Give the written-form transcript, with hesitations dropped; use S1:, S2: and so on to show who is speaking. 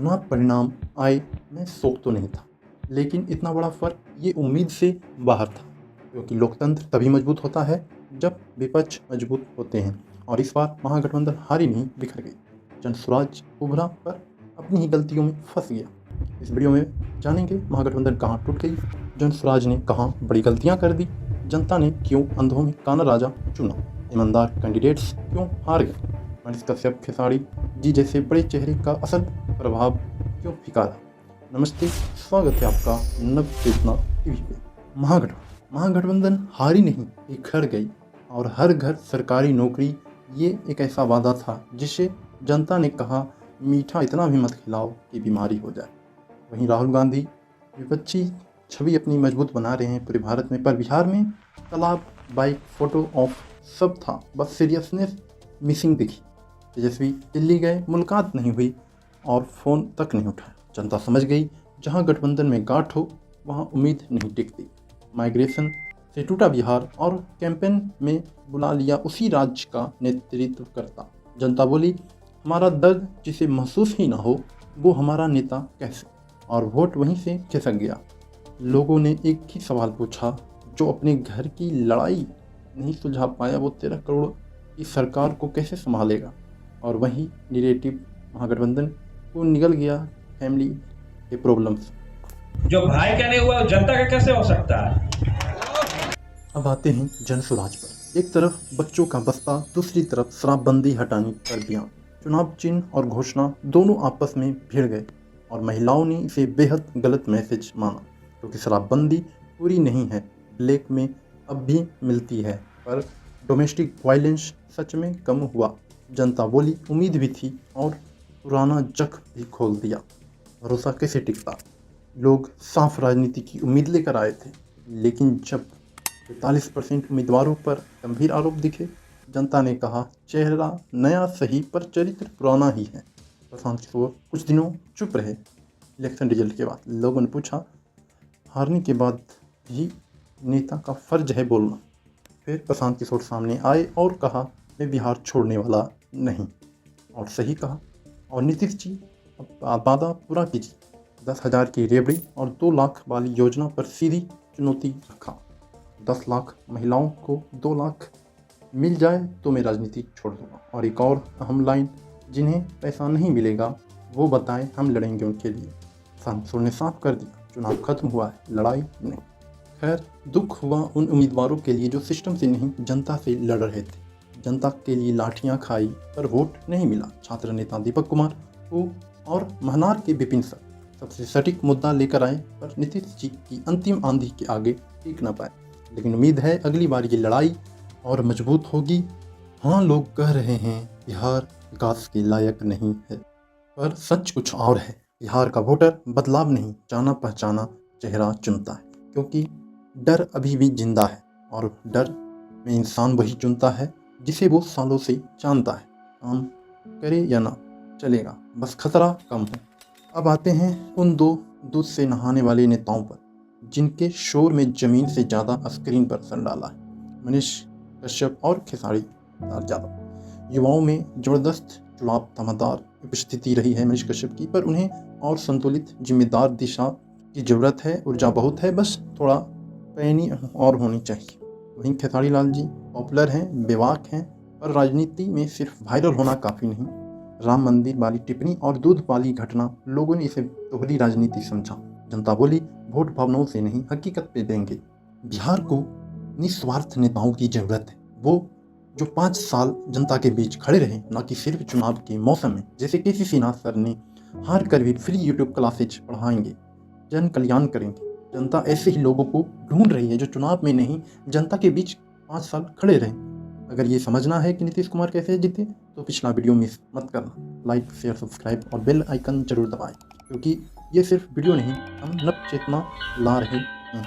S1: चुनाव परिणाम आए, मैं शौक तो नहीं था, लेकिन इतना बड़ा फर्क ये उम्मीद से बाहर था, क्योंकि लोकतंत्र तभी मजबूत होता है जब विपक्ष मजबूत होते हैं। और इस बार महागठबंधन हारी नहीं, बिखर गई। जनस्वराज उभरा पर अपनी ही गलतियों में फंस गया। इस वीडियो में जानेंगे महागठबंधन कहाँ टूट गई, जनस्वराज ने कहाँ बड़ी गलतियाँ कर दी, जनता ने क्यों अंधों में काना राजा चुना, ईमानदार कैंडिडेट्स क्यों हार गए, मनीष कश्यप, खेसारी जी जैसे बड़े चेहरे का असल प्रभाव क्यों फीका रहा। नमस्ते, स्वागत है आपका नव चेतना टीवी पे। महागठबंधन हारी नहीं, बिखर गई। और हर घर सरकारी नौकरी, ये एक ऐसा वादा था जिसे जनता ने कहा मीठा इतना भी मत खिलाओ कि बीमारी हो जाए। वहीं राहुल गांधी विपक्षी छवि अपनी मजबूत बना रहे हैं पूरे भारत में, पर बिहार में तालाब, बाइक, फोटो ऑफ सब था, बस सीरियसनेस मिसिंग दिखी। तेजस्वी दिल्ली गए, मुलाकात नहीं हुई और फ़ोन तक नहीं उठाया। जनता समझ गई, जहां गठबंधन में गांठ हो वहां उम्मीद नहीं टिकती। माइग्रेशन से टूटा बिहार और कैंपेन में बुला लिया उसी राज्य का नेतृत्व करता। जनता बोली, हमारा दर्द जिसे महसूस ही ना हो वो हमारा नेता कैसे, और वोट वहीं से खिसक गया। लोगों ने एक ही सवाल पूछा, जो अपने घर की लड़ाई नहीं सुलझा पाया वो 13 करोड़ की सरकार को कैसे संभालेगा। और वही निरेटिव महागठबंधन को निगल गया फैमिली के प्रॉब्लम्स।
S2: जो भाई का नहीं हुआ वो जनता का कैसे हो सकता है।
S1: अब आते हैं जनस्वराज पर। एक तरफ बच्चों का बस्ता, दूसरी तरफ शराबबंदी हटाने पर बयान। चुनाव चिन्ह और घोषणा दोनों आपस में भिड़ गए और महिलाओं ने इसे बेहद गलत मैसेज माना, क्योंकि शराबबंदी पूरी नहीं है, ब्लैक में अब भी मिलती है, पर डोमेस्टिक वायलेंस सच में कम हुआ। जनता बोली, उम्मीद भी थी और पुराना जख्म भी खोल दिया। भरोसा कैसे टिकता। लोग साफ राजनीति की उम्मीद लेकर आए थे, लेकिन जब 45% उम्मीदवारों पर गंभीर आरोप दिखे, जनता ने कहा चेहरा नया सही पर चरित्र पुराना ही है। प्रशांत किशोर कुछ दिनों चुप रहे। इलेक्शन रिजल्ट के बाद लोगों ने पूछा, हारने के बाद भी नेता का फर्ज है बोलना। फिर प्रशांत किशोर सामने आए और कहा, मैं बिहार छोड़ने वाला नहीं, और सही कहा। और नीतीश जी, अब वादा पूरा कीजिए। 10,000 की रेवड़ी और 2 लाख वाली योजना पर सीधी चुनौती रखा। 10 लाख महिलाओं को 2 लाख मिल जाए तो मैं राजनीति छोड़ दूंगा। और एक और अहम लाइन, जिन्हें पैसा नहीं मिलेगा वो बताएं, हम लड़ेंगे उनके लिए। सांसद ने साफ कर दिया, चुनाव खत्म हुआ है, लड़ाई नहीं। खैर, दुख हुआ उन उम्मीदवारों के लिए जो सिस्टम से नहीं जनता से लड़ रहे थे। जनता के लिए लाठियां खाई पर वोट नहीं मिला। छात्र नेता दीपक कुमार को और महनार के विपिन सर सबसे सटीक मुद्दा लेकर आए, पर नीतीश जी की अंतिम आंधी के आगे टिक न पाए। लेकिन उम्मीद है अगली बार ये लड़ाई और मजबूत होगी। हाँ, लोग कह रहे हैं बिहार विकास के लायक नहीं है, पर सच कुछ और है। बिहार का वोटर बदलाव नहीं, जाना पहचाना चेहरा चुनता है, क्योंकि डर अभी भी जिंदा है और डर में इंसान वही चुनता है जिसे वो सालों से जानता है। काम करे या ना चलेगा, बस खतरा कम हो। अब आते हैं उन 2 दूध से नहाने वाले नेताओं पर, जिनके शोर में जमीन से ज़्यादा स्क्रीन पर असर डाला है। मनीष कश्यप और खेसारी लाल यादव। युवाओं में ज़बरदस्त जुड़ाव, तमादार उपस्थिति रही है मनीष कश्यप की, पर उन्हें और संतुलित जिम्मेदार दिशा की ज़रूरत है। ऊर्जा बहुत है, बस थोड़ा पैनी और होनी चाहिए। वहीं खेसारी लाल जी पॉपुलर हैं, बेबाक हैं, पर राजनीति में सिर्फ वायरल होना काफ़ी नहीं। राम मंदिर वाली टिप्पणी और दूध वाली घटना, लोगों ने इसे दोहरी राजनीति समझा। जनता बोली, वोट भावनाओं से नहीं हकीकत पे देंगे। बिहार को निस्वार्थ नेताओं की ज़रूरत है, वो जो 5 साल जनता के बीच खड़े रहे, न कि सिर्फ चुनाव के मौसम में। जैसे केसी सिन्हा सर ने हार कर भी फ्री यूट्यूब क्लासेज पढ़ाएंगे, जन कल्याण करेंगे। जनता ऐसे ही लोगों को ढूंढ रही है जो चुनाव में नहीं, जनता के बीच 5 साल खड़े रहें। अगर ये समझना है कि नीतीश कुमार कैसे जीते, तो पिछला वीडियो मिस मत करना। लाइक, शेयर, सब्सक्राइब और बेल आइकन जरूर दबाएं, क्योंकि ये सिर्फ वीडियो नहीं, हम नव चेतना ला रहे हैं।